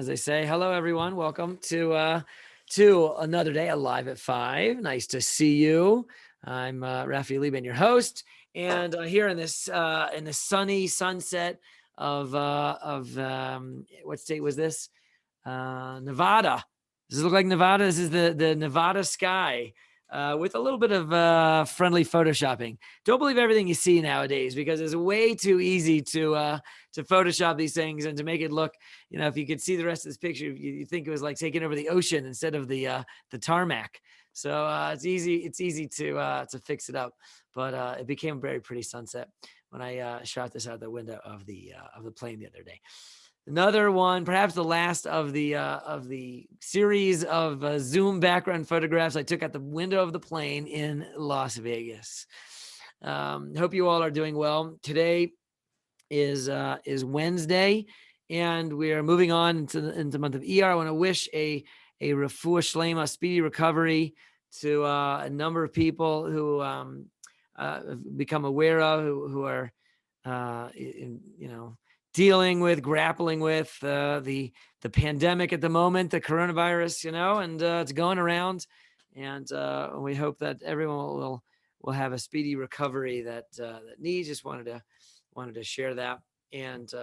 as they say. Hello, everyone. Welcome to another day, Alive at 5. Nice to see you. I'm Raphael Leban, your host, and here in the sunny sunset of what state was this? Nevada. Does it look like Nevada? This is the Nevada sky. With a little bit of friendly photoshopping. Don't believe everything you see nowadays because it's way too easy to Photoshop these things and to make it look, if you could see the rest of this picture, you think it was like taking over the ocean instead of the tarmac. So it's easy to fix it up, but it became a very pretty sunset when I shot this out the window of the plane the other day. Another one, perhaps the last of the series of Zoom background photographs I took at the window of the plane in Las Vegas. Hope you all are doing well. Today is Wednesday, and we are moving on into the month of ER. I want to wish a refuah shlema, speedy recovery to a number of people who have become aware of, who are grappling with the pandemic at the moment, the coronavirus, and it's going around, and we hope that everyone will have a speedy recovery that needs. Just wanted to share that, and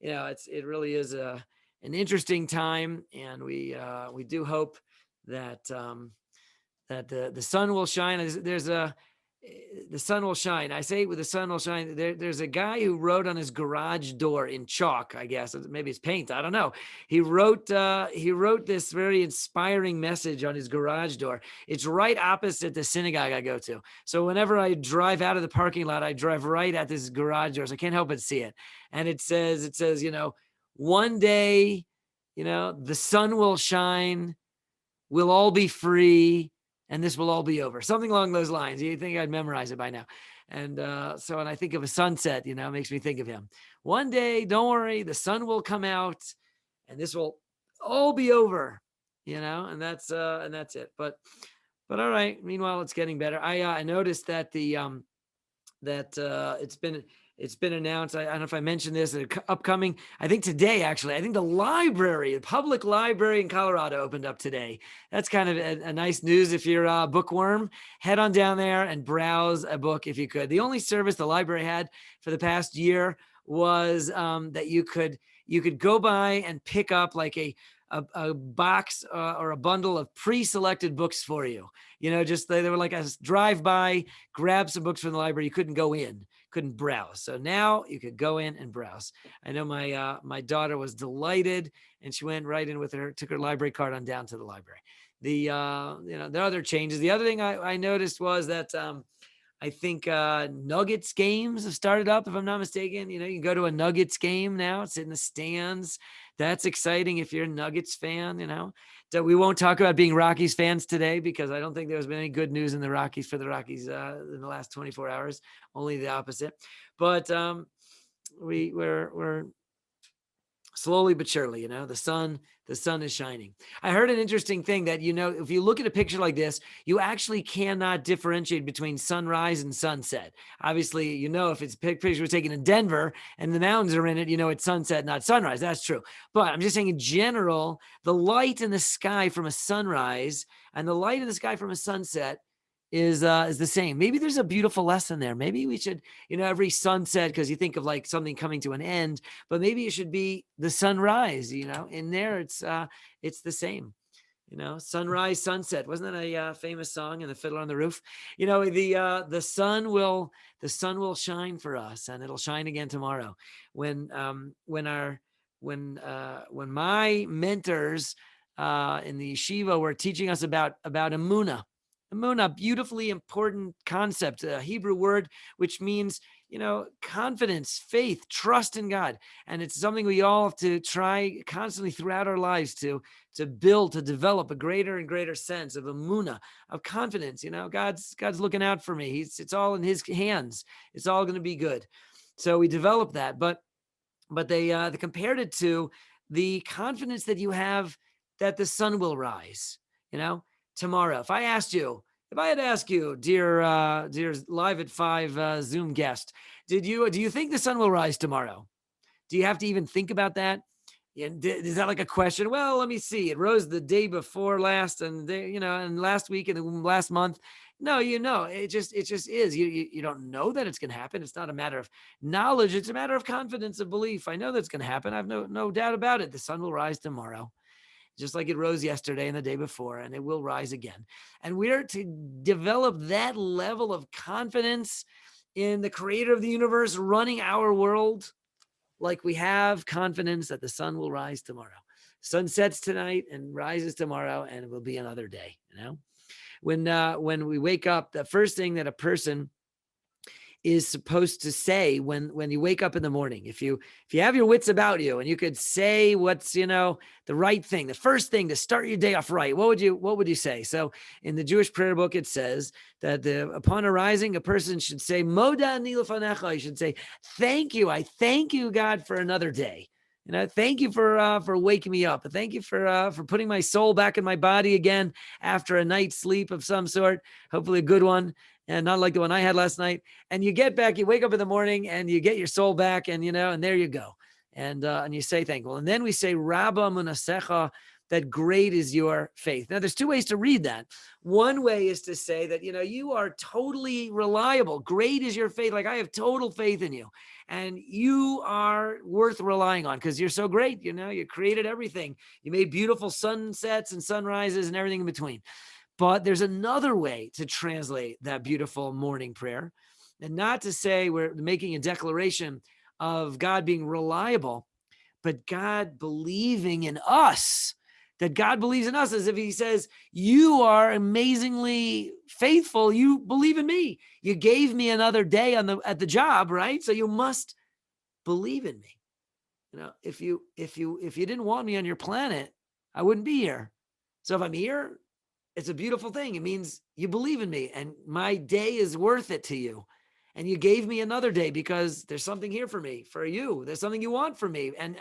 it really is an interesting time, and we do hope that that the sun will shine. The sun will shine. I say with the sun will shine. There's a guy who wrote on his garage door in chalk, I guess. Maybe it's paint. I don't know. He wrote this very inspiring message on his garage door. It's right opposite the synagogue I go to. So whenever I drive out of the parking lot, I drive right at this garage door. So I can't help but see it. And it says, one day, the sun will shine. We'll all be free. And this will all be over. Something along those lines. You think I'd memorize it by now. And so when I think of a sunset, it makes me think of him. One day, don't worry, the sun will come out and this will all be over, and that's it. But all right. Meanwhile, it's getting better. I noticed that it's been announced. I don't know if I mentioned this, upcoming, I think today, actually, I think the public library in Colorado opened up today. That's kind of a nice news. If you're a bookworm, head on down there and browse a book if you could. The only service the library had for the past year was that you could go by and pick up like a box or a bundle of pre-selected books for you. They were like a drive-by, grab some books from the library. You couldn't go in, couldn't browse. So now you could go in and browse. I know my daughter was delighted, and she went right in took her library card on down to the library. The other changes. The other thing I noticed was that I think Nuggets games have started up, if I'm not mistaken. You can go to a Nuggets game now. It's in the stands. That's exciting if you're a Nuggets fan, So we won't talk about being Rockies fans today because I don't think there's been any good news for the Rockies in the last 24 hours. Only the opposite. But we're slowly but surely, the sun is shining. I heard an interesting thing that, if you look at a picture like this, you actually cannot differentiate between sunrise and sunset. Obviously, if it's a picture was taken in Denver and the mountains are in it, it's sunset, not sunrise. That's true. But I'm just saying in general, the light in the sky from a sunrise and the light in the sky from a sunset is the same. Maybe there's a beautiful lesson there. Maybe we should, every sunset, because you think of like something coming to an end, but maybe it should be the sunrise, in there it's the same, sunrise, sunset. Wasn't that a famous song in The Fiddler on the Roof? The sun will shine for us, and it'll shine again tomorrow when my mentors in the yeshiva were teaching us about emunah. Emunah, beautifully important concept, a Hebrew word which means, confidence, faith, trust in God. And it's something we all have to try constantly throughout our lives to build, to develop a greater and greater sense of emunah, of confidence. God's looking out for me. It's all in his hands. It's all going to be good. So we developed that, but they compared it to the confidence that you have that the sun will rise, tomorrow. If I had to ask you, dear Live at 5 Zoom guest, do you think the sun will rise tomorrow? Do you have to even think about that? Is that like a question? Well, let me see. It rose the day before last, and and last week and the last month. No, it just is. You don't know that it's going to happen. It's not a matter of knowledge. It's a matter of confidence, of belief. I know that's going to happen. I've no doubt about it. The sun will rise tomorrow, just like it rose yesterday and the day before, and it will rise again. And we're to develop that level of confidence in the creator of the universe running our world, like we have confidence that the sun will rise tomorrow. Sun sets tonight and rises tomorrow, and it will be another day. When we wake up, the first thing that a person is supposed to say when you wake up in the morning, if you have your wits about you and you could say what's the right thing, the first thing to start your day off right, what would you say? So in the Jewish prayer book, it says that upon arising, a person should say Moda ani lefanecha. You should say, thank you, I thank you, God, for another day. Thank you for waking me up. Thank you for putting my soul back in my body again after a night's sleep of some sort, hopefully a good one, and not like the one I had last night. And you get back, you wake up in the morning and you get your soul back, and and there you go. And you say thankful. And then we say Rabba Munasecha, that great is your faith. Now, there's two ways to read that. One way is to say that, you are totally reliable. Great is your faith. Like, I have total faith in you. And you are worth relying on because you're so great. You created everything. You made beautiful sunsets and sunrises and everything in between. But there's another way to translate that beautiful morning prayer, and not to say we're making a declaration of God being reliable, but God believing in us. That God believes in us, as if he says, you are amazingly faithful. You believe in me. You gave me another day at the job, right? So you must believe in me. If you didn't want me on your planet, I wouldn't be here. So if I'm here, it's a beautiful thing. It means you believe in me and my day is worth it to you. And you gave me another day because there's something here for me, for you. There's something you want from me. And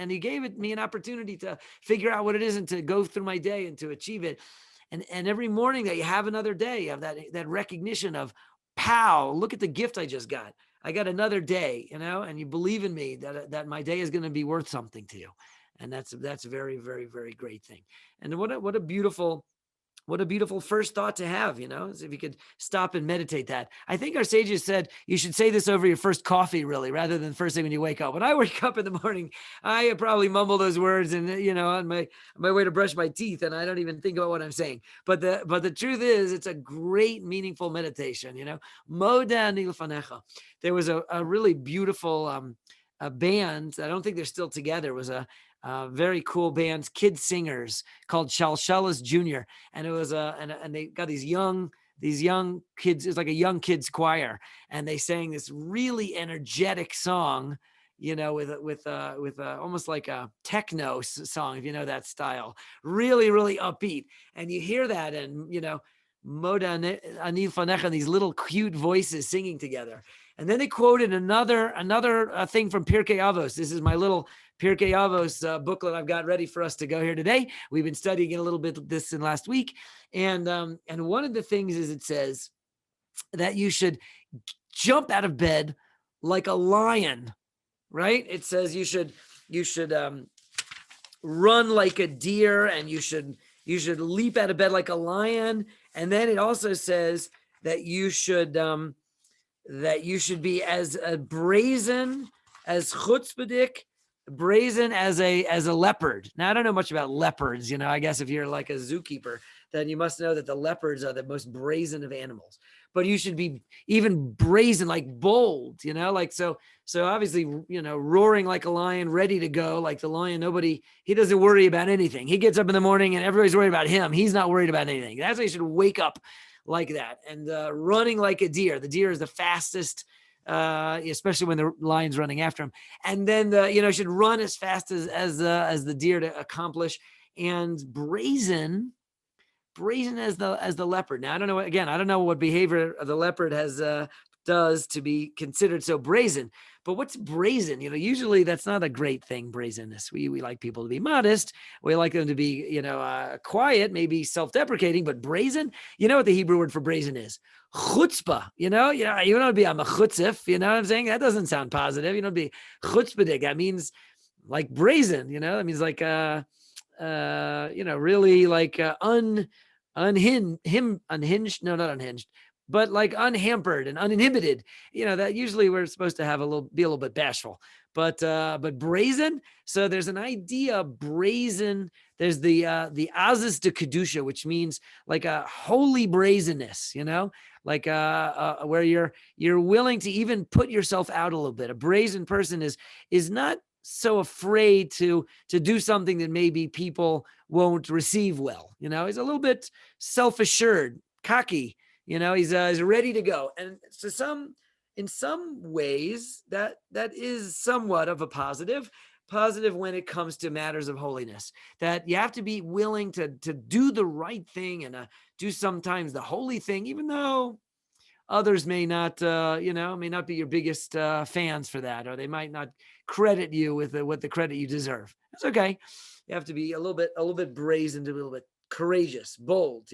he gave me an opportunity to figure out what it is and to go through my day and to achieve it. And every morning that you have another day, you have that recognition of, pow, look at the gift I just got. I got another day, and you believe in me that my day is going to be worth something to you. And that's a very, very, very great thing. And what a beautiful first thought to have, is if you could stop and meditate that. I think our sages said you should say this over your first coffee, really, rather than the first thing when you wake up. When I wake up in the morning, I probably mumble those words and, on my way to brush my teeth, and I don't even think about what I'm saying. But the truth is, it's a great, meaningful meditation, Moda ani lefanecha. There was a really beautiful a band. I don't think they're still together. It was a very cool band, kid singers, called Shalshelis Jr. And it was and they got these young kids. It's like a young kids choir, and they sang this really energetic song, with almost like a techno song, if you know that style. Really, really upbeat. And you hear that, and Moda ani lefanecha, these little cute voices singing together. And then they quoted another thing from Pirkei Avos. This is my little Pirkei Avos booklet I've got ready for us to go here today. We've been studying it a little bit this in last week. And one of the things is it says that you should jump out of bed like a lion, right? It says you should run like a deer, and you should leap out of bed like a lion. And then it also says that you should be as brazen as chutzpahdik, brazen as a leopard. Now, I don't know much about leopards. I guess if you're like a zookeeper, then you must know that the leopards are the most brazen of animals. But you should be even brazen, like bold, like so obviously, roaring like a lion, ready to go like the lion. He doesn't worry about anything. He gets up in the morning and everybody's worried about him. He's not worried about anything. That's why you should wake up like that, and running like a deer. The deer is the fastest, especially when the lion's running after him. And then should run as fast as the deer to accomplish, and brazen as the leopard. Now, I don't know what behavior the leopard does to be considered so brazen. But what's brazen? Usually that's not a great thing, brazenness. We like people to be modest. We like them to be, quiet, maybe self-deprecating, but brazen, what the Hebrew word for brazen is? Chutzpah, you don't be, I'm a chutzif, you know what I'm saying? That doesn't sound positive. Be chutzpahdik. That means like brazen, that means like really like unhinged, no, not unhinged, but like unhampered and uninhibited. That usually we're supposed to have be a little bit bashful, but brazen. So there's an idea of brazen. There's the Aziz de Kedusha, which means like a holy brazenness, like where you're willing to even put yourself out a little bit. A brazen person is not so afraid to do something that maybe people won't receive well. He's a little bit self-assured, cocky. He's ready to go. And so in some ways that is somewhat of a positive when it comes to matters of holiness, that you have to be willing to do the right thing and do sometimes the holy thing, even though others may not be your biggest fans for that, or they might not credit you with what the credit you deserve. It's okay. You have to be a little bit brazen, a little bit courageous, bold,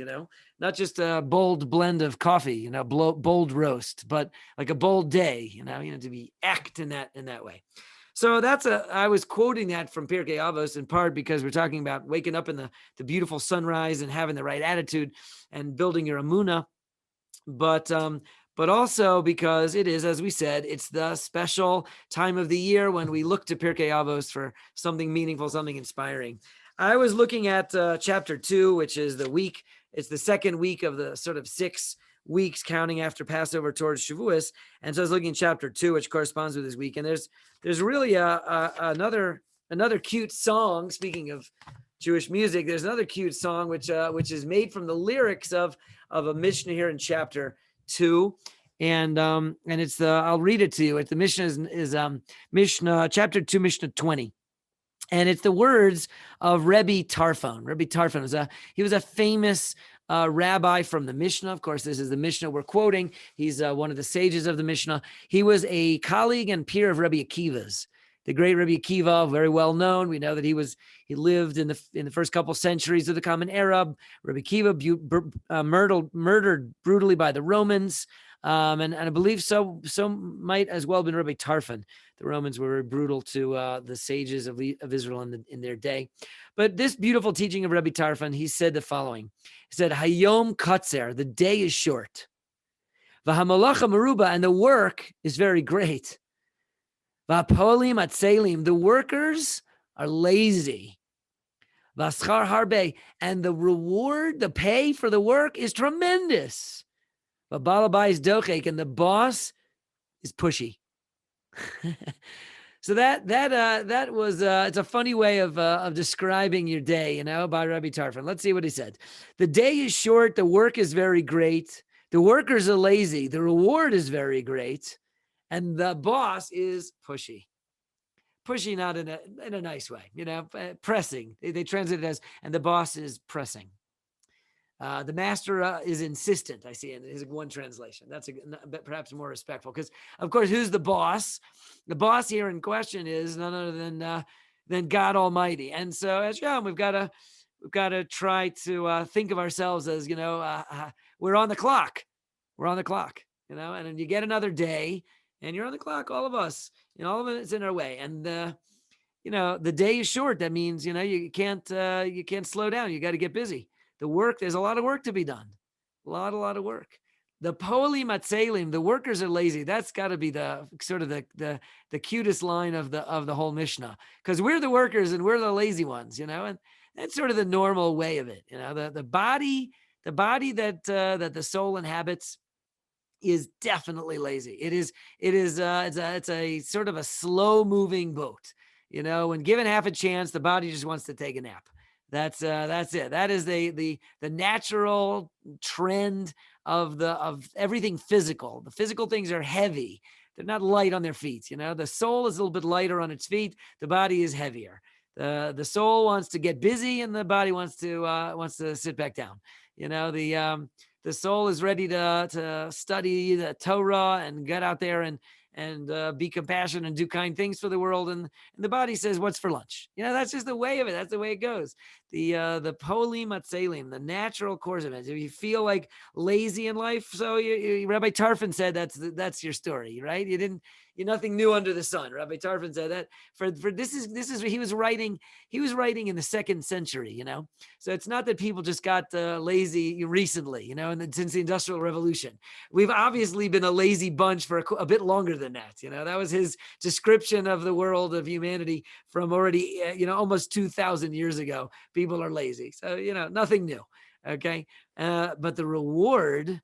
not just a bold blend of coffee, bold roast, but like a bold day, to be act in that way. So I was quoting that from Pirkei Avos in part because we're talking about waking up in the beautiful sunrise and having the right attitude and building your emunah. But also because it is, as we said, it's the special time of the year when we look to Pirkei Avos for something meaningful, something inspiring. I was looking at chapter 2, which is it's the second week of the sort of 6 weeks counting after Passover towards Shavuos. And so I was looking at chapter 2, which corresponds with this week. And there's really another cute song. Speaking of Jewish music, there's another cute song which is made from the lyrics of a Mishnah here in chapter 2, and it's I'll read it to you. The Mishnah is Mishnah chapter 2, Mishnah 20, and it's the words of Rebbe Tarfon. Rebbe Tarfon was a famous rabbi from the Mishnah. Of course, this is the Mishnah we're quoting. He's one of the sages of the Mishnah. He was a colleague and peer of Rebbe Akiva's. The great Rebbe Akiva, very well known. We know that he lived in the first couple centuries of the Common Era. Rebbe Akiva murdered brutally by the Romans, and I believe so might as well have been Rebbe Tarfon. The Romans were very brutal to the sages of Israel in their day. But this beautiful teaching of Rebbe Tarfon, he said the following. He said, Hayom Katzer, the day is short. V'hamalacha meruba, and the work is very great. V'apolim atzelim, the workers are lazy. V'aschar harbe, and the reward, the pay for the work is tremendous. V'balabai is dochek, and the boss is pushy. So that was it's a funny way of describing your day, by Rabbi Tarfon. Let's see what he said. The day is short, the work is very great. The workers are lazy, the reward is very great. And the boss is pushy. Pushy, not in a nice way, pressing. They translate it as, and the boss is pressing. The master is insistent, I see in his one translation. That's perhaps more respectful, because, of course, who's the boss? The boss here in question is none other than God Almighty. And so, as Yom, we've got to try to think of ourselves as, we're on the clock. We're on the clock, and then you get another day. And you're on the clock, all of us, all of it's in our way. And, the day is short. That means, you can't slow down. You got to get busy. There's a lot of work to be done. A lot of work. The poelim atzelim, the workers are lazy. That's got to be the sort of the cutest line of the whole Mishnah, because we're the workers and we're the lazy ones, and that's sort of the normal way of it. The body that the soul inhabits is definitely lazy. It's a sort of a slow moving boat. When given half a chance, the body just wants to take a nap. That's it. That is the natural trend of everything physical. The physical things are heavy. They're not light on their feet. The soul is a little bit lighter on its feet. The body is heavier. The soul wants to get busy, and the body wants to sit back down. The soul is ready to study the Torah and get out there and be compassionate and do kind things for the world. And the body says, what's for lunch? That's just the way of it. That's the way it goes. The polim atzelim, the natural course of it. If you feel like lazy in life, so Rabbi Tarfon said that's your story, right? You nothing new under the sun. Rabbi Tarfon said that for this is he was writing in the 2nd century, So it's not that people just got lazy recently, and since the Industrial Revolution. We've obviously been a lazy bunch for a bit longer than that. That was his description of the world of humanity from already, almost 2,000 years ago. People are lazy. So, nothing new. Okay. But the reward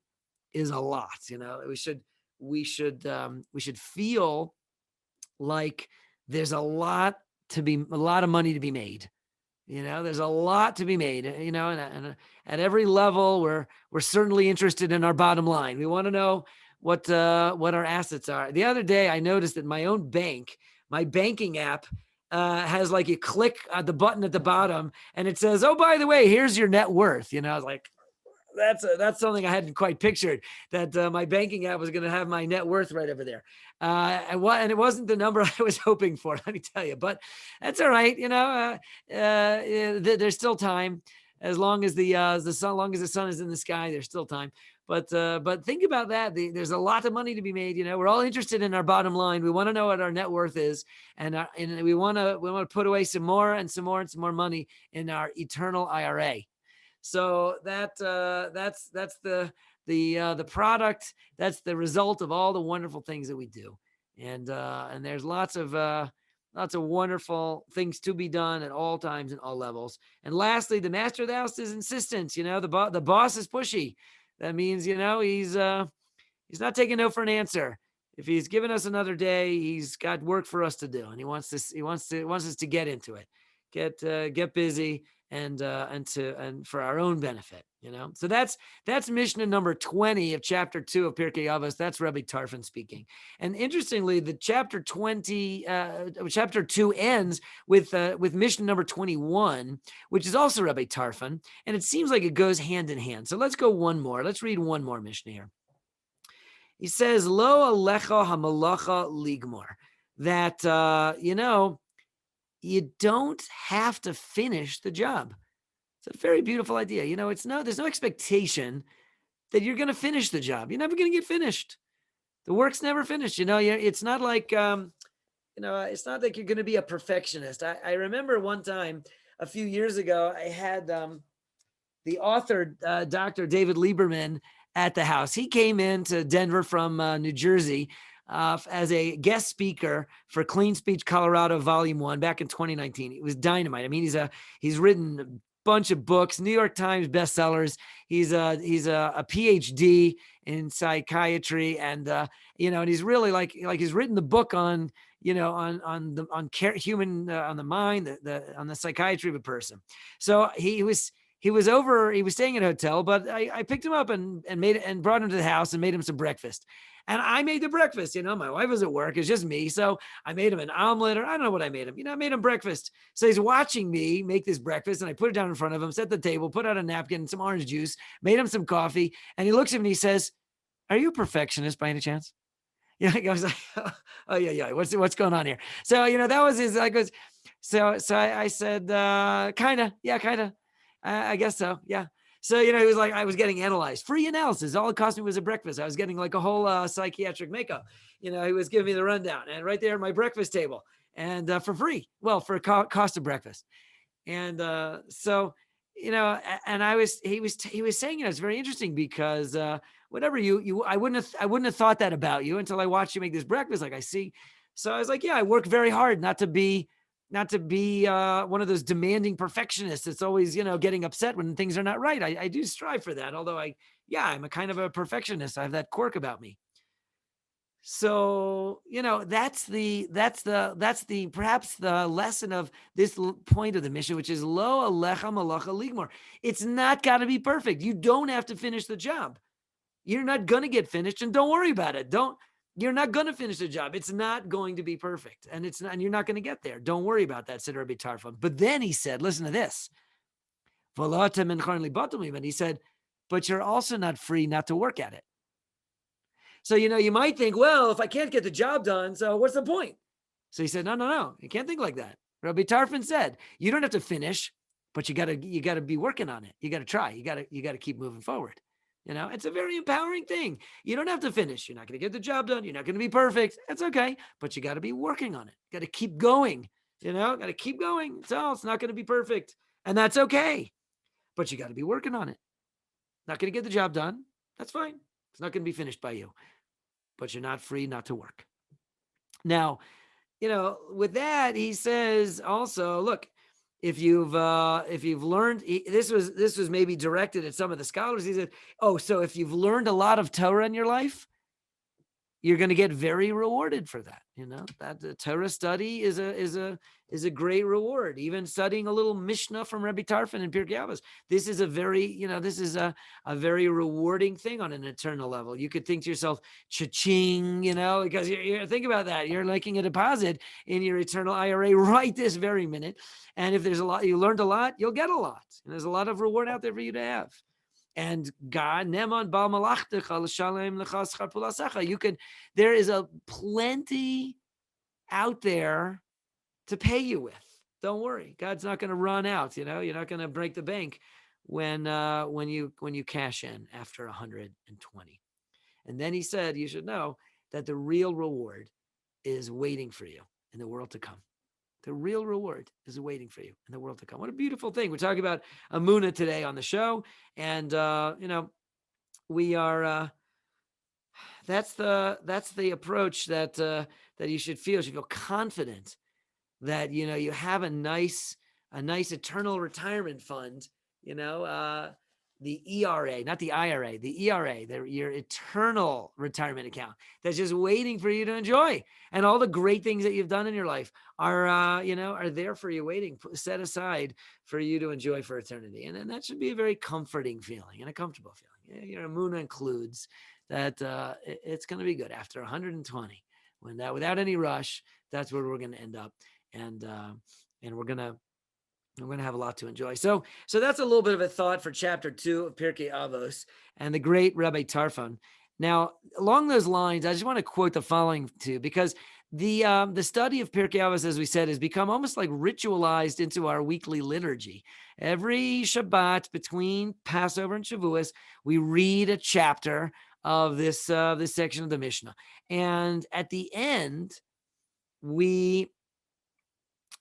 is a lot. We should feel like there's a lot of money to be made. There's a lot to be made, and at every level, we're certainly interested in our bottom line. We want to know what our assets are. The other day, I noticed that my own bank, my banking app, has like you click the button at the bottom and it says, oh, by the way, here's your net worth. I was like, that's something I hadn't quite pictured, that my banking app was going to have my net worth right over there. And it wasn't the number I was hoping for, let me tell you, but that's all right. There's still time. As long as the sun is in the sky, there's still time. But think about that. There's a lot of money to be made. We're all interested in our bottom line. We want to know what our net worth is, and we want to put away some more and some more and some more money in our eternal IRA. So that's the product. That's the result of all the wonderful things that we do, and there's lots of wonderful things to be done at all times and all levels. And lastly, the master of the house is insistent. The boss is pushy. That means he's not taking no for an answer. If he's given us another day, he's got work for us to do, and he wants us to get into it, get busy. And for our own benefit, So that's Mishnah number 20 of chapter 2 of Pirkei Avos. That's Rabbi Tarfon speaking. And interestingly, the chapter 2 ends with Mishnah number 21, which is also Rabbi Tarfon, and it seems like it goes hand in hand. So let's go one more. Let's read one more Mishnah here. He says, "Lo alecha hamalacha ligmor," that you don't have to finish the job. It's a very beautiful idea. There's no expectation that you're going to finish the job. You're never going to get finished. The work's never finished. It's not like, it's not like you're going to be a perfectionist. I remember one time a few years ago, I had the author, Dr. David Lieberman, at the house. He came into Denver from New Jersey as a guest speaker for Clean Speech Colorado Volume 1 back in 2019. It was dynamite. I mean, he's written a bunch of books, New York Times bestsellers. He's a PhD in psychiatry, and and he's really like he's written the book on on the mind, on the psychiatry of a person. So he was staying in a hotel, but I picked him up and brought him to the house and made him some breakfast. And I made the breakfast. My wife was at work. It's just me. So I made him an omelet, or I don't know what I made him. I made him breakfast. So he's watching me make this breakfast, and I put it down in front of him, set the table, put out a napkin, some orange juice, made him some coffee. And he looks at me and he says, "Are you a perfectionist by any chance?" I was like, "Oh yeah. What's going on here?" So, that was his, so I said, kind of. I guess so. Yeah. So, he was like, I was getting analyzed, free analysis. All it cost me was a breakfast. I was getting like a whole psychiatric makeup. He was giving me the rundown, and right there at my breakfast table, and for free. Well, for cost of breakfast. And so, and he was saying, it's very interesting because whatever I wouldn't have thought that about you until I watched you make this breakfast. Like I see. So I was like, yeah, I work very hard not to be one of those demanding perfectionists that's always, getting upset when things are not right. I do strive for that. Although I'm a kind of a perfectionist. I have that quirk about me. So, that's perhaps the lesson of this point of the mission, which is lo alecha malacha ligmor. It's not got to be perfect. You don't have to finish the job. You're not going to get finished, and don't worry about it. You're not going to finish the job. It's not going to be perfect. And you're not going to get there. Don't worry about that, said Rabbi Tarfon. But then he said, listen to this. And he said, but you're also not free not to work at it. So, you might think, well, if I can't get the job done, so what's the point? So he said, no. You can't think like that. Rabbi Tarfon said, you don't have to finish, but you gotta be working on it. You gotta try. You gotta keep moving forward. It's a very empowering thing. You don't have to finish. You're not going to get the job done. You're not going to be perfect. That's okay. But you got to be working on it. Got to keep going. Got to keep going. It's not going to be perfect. And that's okay. But you got to be working on it. Not going to get the job done. That's fine. It's not going to be finished by you. But you're not free not to work. Now, with that, he says also, look, if you've learned, this was maybe directed at some of the scholars. He said, oh, so if you've learned a lot of Torah in your life, you're going to get very rewarded for that. That the Torah study is a great reward. Even studying a little Mishnah from Rabbi Tarfon and Pirkei Avos. This is a very, this is a very rewarding thing on an eternal level. You could think to yourself, cha-ching, because you're think about that. You're making a deposit in your eternal IRA right this very minute. And if there's you learned a lot, you'll get a lot. And there's a lot of reward out there for you to have. And God, there is a plenty out there to pay you with. Don't worry, God's not going to run out. You're not going to break the bank when you cash in after 120. And then he said, you should know that the real reward is waiting for you in the world to come. The real reward is waiting for you in the world to come. What a beautiful thing. We're talking about Amunah today on the show. And, we are, that's the approach that you should feel. You should feel confident that, you have a nice eternal retirement fund, the ERA, not the IRA, the ERA, your eternal retirement account that's just waiting for you to enjoy. And all the great things that you've done in your life are there for you, waiting, set aside for you to enjoy for eternity. And then that should be a very comforting feeling and a comfortable feeling. Your Amunah includes that it's going to be good after 120, without any rush. That's where we're going to end up. And we're going to have a lot to enjoy. So that's a little bit of a thought for chapter 2 of Pirkei Avos and the great Rabbi Tarfon. Now, along those lines, I just want to quote the following too, because the study of Pirkei Avos, as we said, has become almost like ritualized into our weekly liturgy. Every Shabbat between Passover and Shavuos, we read a chapter of this section of the Mishnah, and at the end, we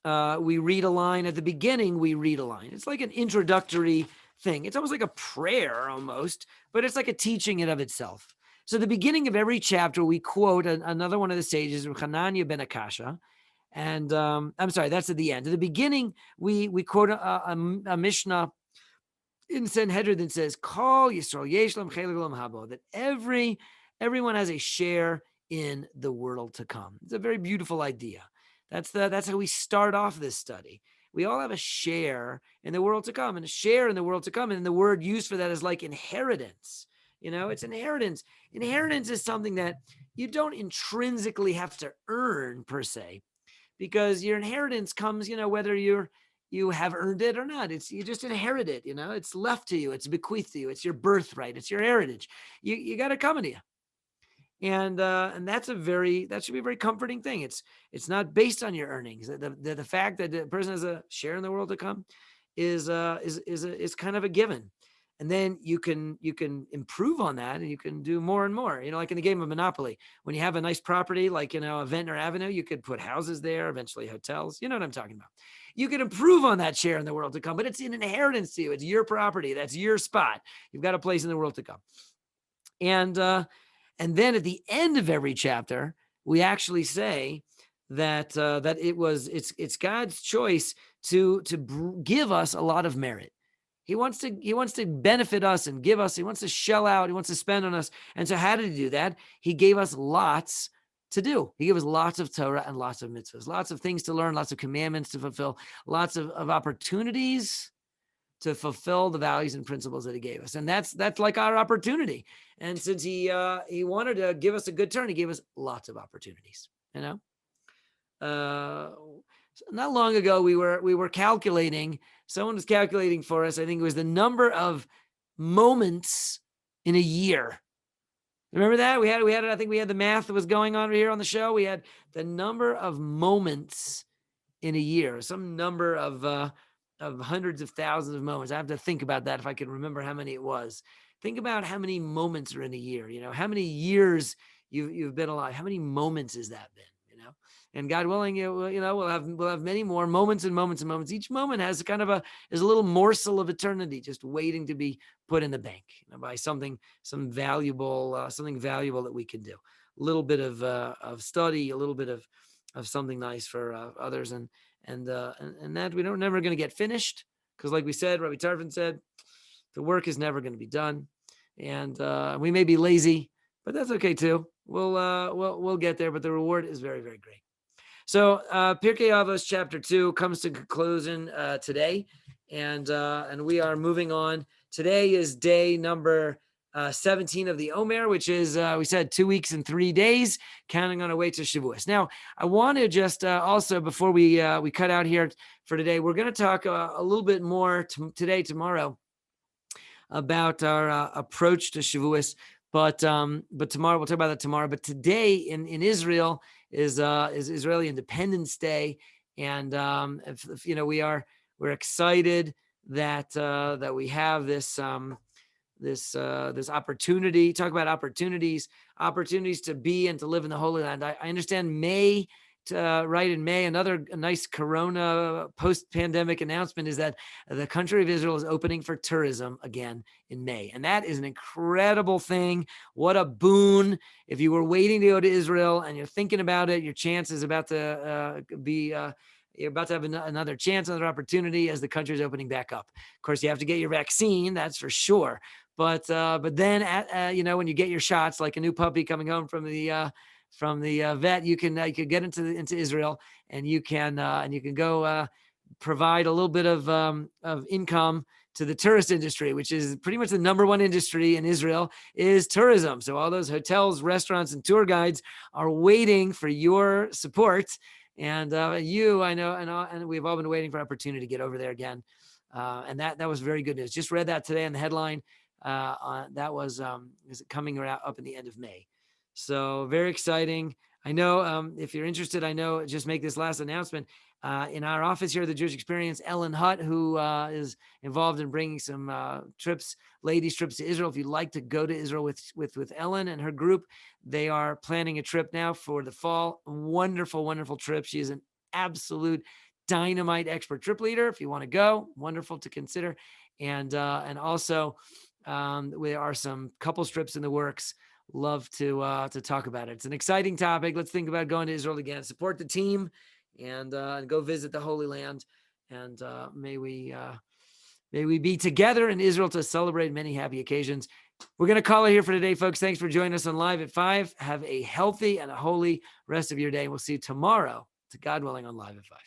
read a line. At the beginning, we read a line. It's like an introductory thing. It's almost like a prayer almost, but it's like a teaching in of itself. So the beginning of every chapter, we quote another one of the sages, Hanania ben Akasha. And I'm sorry, that's at the end. At the beginning, we quote a Mishnah in Sanhedrin that says, Kol Yisrael Yeshlam Chelik Olam Habo, that everyone has a share in the world to come. It's a very beautiful idea. That's how we start off this study. We all have a share in the world to come, and a share in the world to come. And the word used for that is like inheritance. It's inheritance. Inheritance is something that you don't intrinsically have to earn per se, because your inheritance comes, whether you have earned it or not. You just inherit it. It's left to you. It's bequeathed to you. It's your birthright. It's your heritage. You got it coming to you. And that should be a very comforting thing. It's not based on your earnings. The fact that the person has a share in the world to come is kind of a given. And then you can improve on that, and you can do more and more. Like in the game of Monopoly, when you have a nice property like a Ventnor Avenue, you could put houses there, eventually hotels. You know what I'm talking about. You can improve on that share in the world to come, but it's an inheritance to you. It's your property. That's your spot. You've got a place in the world to come. And then at the end of every chapter, we actually say that it's God's choice to give us a lot of merit. He wants to benefit us and give us. He wants to shell out. He wants to spend on us. And so how did he do that? He gave us lots to do. He gave us lots of Torah and lots of mitzvahs, lots of things to learn, lots of commandments to fulfill, lots of opportunities to fulfill the values and principles that he gave us. And that's like our opportunity. And since he wanted to give us a good turn, he gave us lots of opportunities, not long ago, we were calculating, someone was calculating for us. I think it was the number of moments in a year. Remember that? We had I think we had the math that was going on here on the show. We had the number of moments in a year, some number of hundreds of thousands of moments. I have to think about that if I can remember how many it was. think about how many moments are in a year. How many years you've been alive. How many moments has that been? And God willing, we'll have many more moments and moments and moments. Each moment has is a little morsel of eternity, just waiting to be put in the bank by something valuable that we can do. A little bit of study, a little bit of something nice for others, and that we don't never going to get finished, because like we said, Rabbi Tarfon said, the work is never going to be done, and we may be lazy, but that's okay too. We'll get there, but the reward is very, very great. So Pirkei Avos chapter 2 comes to conclusion today, and we are moving on. Today is day number 17 of the Omer, which is, we said, 2 weeks and 3 days, counting on our way to Shavuos. Now, I want to just also, before we cut out here for today, we're going to talk a little bit more tomorrow, about our approach to Shavuos. But tomorrow, we'll talk about that tomorrow. But today in Israel is Israeli Independence Day, and we're excited that we have this opportunity. Talk about opportunities to be and to live in the Holy Land. I understand May. Right in May, another nice Corona post-pandemic announcement is that the country of Israel is opening for tourism again in May, and that is an incredible thing. What a boon! If you were waiting to go to Israel and you're thinking about it, your chance is about to you're about to have another chance, another opportunity as the country is opening back up. Of course, you have to get your vaccine, that's for sure. But then when you get your shots, like a new puppy coming home from the vet, you can get into Israel, and you can go provide a little bit of income to the tourist industry, which is pretty much the number one industry in Israel, is tourism. So all those hotels, restaurants, and tour guides are waiting for your support. And I know, and we've all been waiting for an opportunity to get over there again. And that was very good news. Just read that today in the headline. That was coming up in the end of May. So very exciting. I know if you're interested, just make this last announcement. In our office here at the Jewish Experience, Ellen Hutt, who is involved in bringing some ladies trips to Israel. If you'd like to go to Israel with Ellen and her group, they are planning a trip now for the fall. Wonderful, wonderful trip. She is an absolute dynamite expert trip leader. If you want to go, wonderful to consider. And also there are some couples trips in the works. Love to talk about it. It's an exciting topic. Let's think about going to Israel again. Support the team and go visit the Holy Land. And may we be together in Israel to celebrate many happy occasions. We're going to call it here for today, folks. Thanks for joining us on Live at 5. Have a healthy and a holy rest of your day. We'll see you tomorrow, to God willing, on Live at 5.